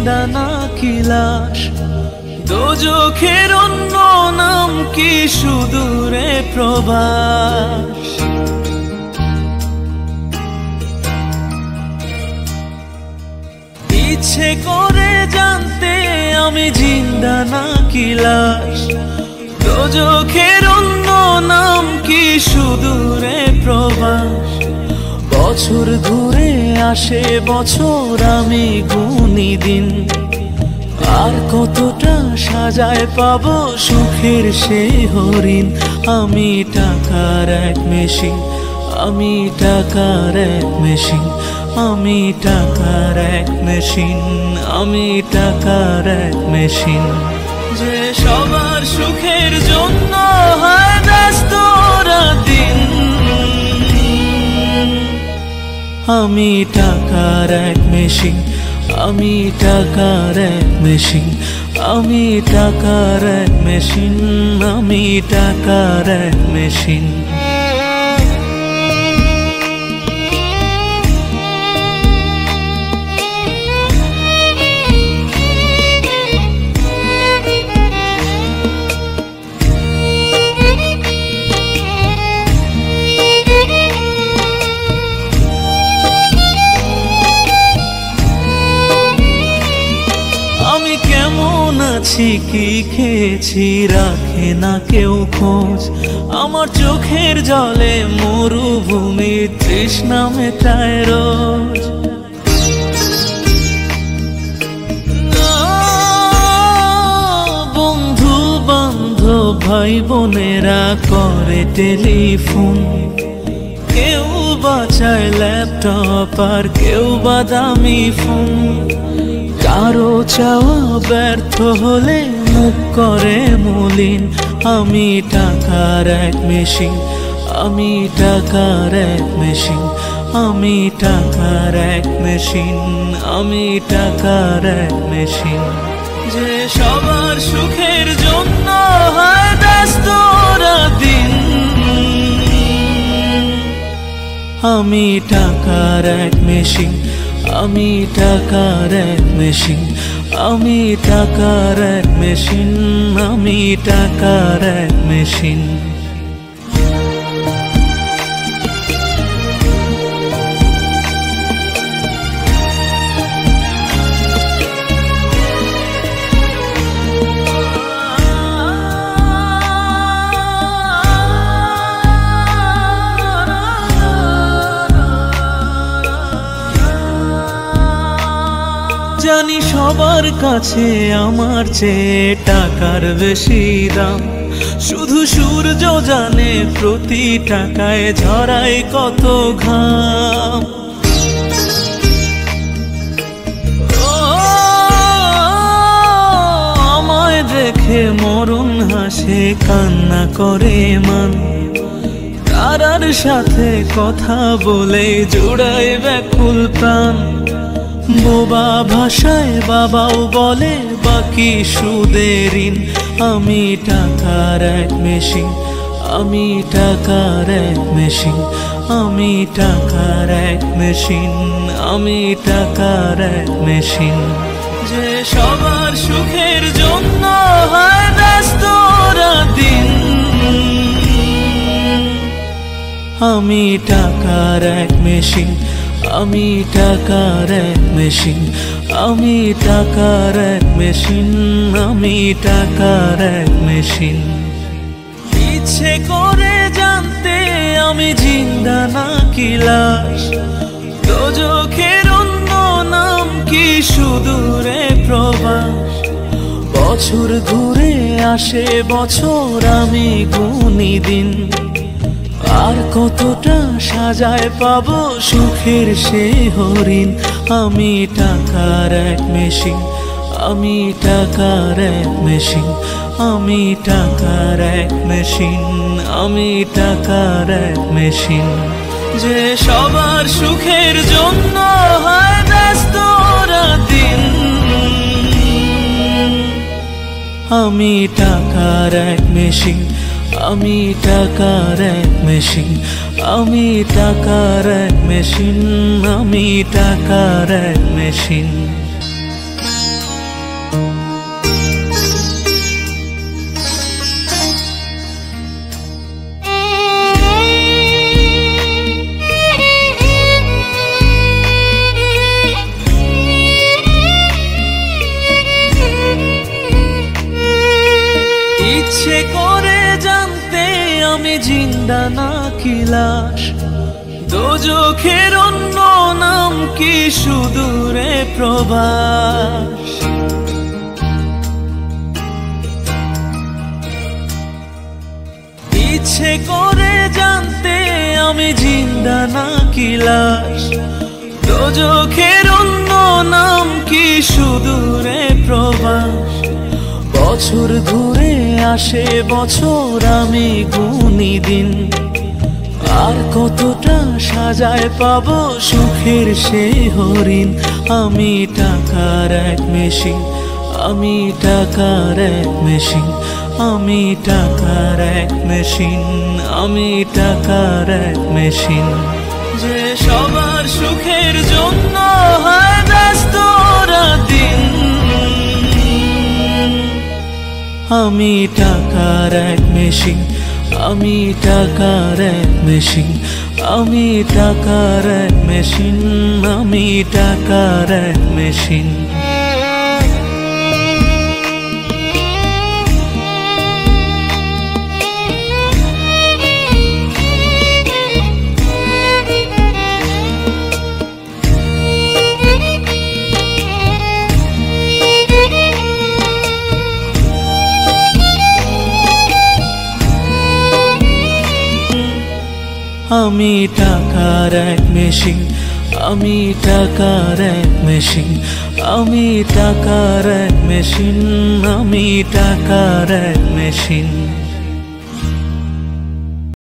জিন্দা নাকি লাশ, দোজখের অন্য নাম কি সুদূরে প্রবাস। ইচ্ছে করে জানতে আমি জিন্দা নাকি লাশ, দোজখের অন্য নাম কি সুদূরে প্রবাস। বছর ঘুরে আসে বছর, আমি গুনি দিন, আর কতটা সাজায় পাবো সুখের সেই হরিণ। আমি টাকার এক মেশিন, আমি টাকার এক মেশিন, আমি টাকার এক মেশিন, আমি টাকার এক মেশিন। যে সবার সুখের জন্য হয় ব্যস্ত দিন, আমি টাকার এক মেশিন, আমি টাকার এক মেশিন, আমি টাকার এক মেশিন, আমি টাকার এক মেশিন। আমি কেমন আছি কি খেয়েছি রাখে না কেউ খোঁজ, আমার চোখের জলে মরুভূমি তৃষ্ণা মেটায় রোজ। বন্ধু বান্ধব ভাই বোনেরা করে টেলিফোন, কেউ বাঁচায় ল্যাপটপ আর কেউ বা দামি ফোন। কারো চাওয়া ব্যর্থ হলে মুখ করে মলিন, আমি টাকার এক মেশিন, আমি টাকার এক মেশিন, আমি টাকার এক মেশিন, আমি টাকার এক মেশিন। যে সবার সুখের জন্য হয় ব্যস্ত দিন, আমি টাকার এক মেশিন, আমি টাকার এক মেশিন, আমি টাকার এক মেশিন, আমি টাকার এক মেশিন। জানি সবার কাছে আমার চেয়ে টাকার বেশি দাম, শুধু সূর্য জানে প্রতি টাকায় ঝরায় কত ঘাম। আমায় দেখে মরণ হাসে কান্না করে মান, তারার সাথে কথা বলে জোড়ায় ব্যাকুল প্রাণ। বোবা ভাষায় বাবাও বলে বাকি সুদের ঋণ, আমি টাকার এক মেশিন, আমি টাকার এক মেশিন, আমি টাকার এক মেশিন, আমি টাকার এক মেশিন। যে সবার সুখের জন্য হয় ব্যস্ত দিন, আমি টাকার এক মেশিন, আমি টাকার এক মেশিন, আমি টাকার এক মেশিন, আমি টাকার এক মেশিন। ইচ্ছে করে জানতে আমি জিন্দা নাকি লাশ, দোজখের অন্য নাম কি সুদূরে প্রবাস। বছর ঘুরে আসে বছর, আমি গুনি দিন, আর কতটা সাজায় পাবো সুখের সেই হরিণ। আমি টাকার এক মেশিন, আমি টাকার এক মেশিন, আমি টাকার এক মেশিন, আমি টাকার এক মেশিন। যে সবার সুখের জন্য হয় ব্যস্ত দিন, আমি টাকার এক মেশিন, আমি টাকার এক মেশিন, আমি টাকার এক মেশিন, আমি টাকার এক মেশিন। ইচ্ছে করে জানতে আমি জিন্দা নাকি লাশ, দোজখের অন্য নাম কি সুদূরে প্রবাস। ইচ্ছে করে জানতে আমি জিন্দা নাকি লাশ, দোজখের অন্য নাম কি সুদূরে প্রবাস। বছর ঘুরে আসে বছর, আমি গুনি দিন, আর কতটা সাজায় পাবো সুখের সেই হরিণ। আমি টাকার এক মেশিন, আমি টাকার এক মেশিন, আমি টাকার এক মেশিন, আমি টাকার এক মেশিন, যে সবার সুখের জন্য হয় ব্যস্ত রাতদিন। আমি টাকার এক মেশিন, আমি টাকার এক মেশিন, আমি টাকার এক মেশিন, আমি টাকার এক মেশিন। আমি টাকার এক মেশিন, আমি টাকার এক মেশিন, আমি টাকার এক মেশিন, আমি টাকার এক মেশিন।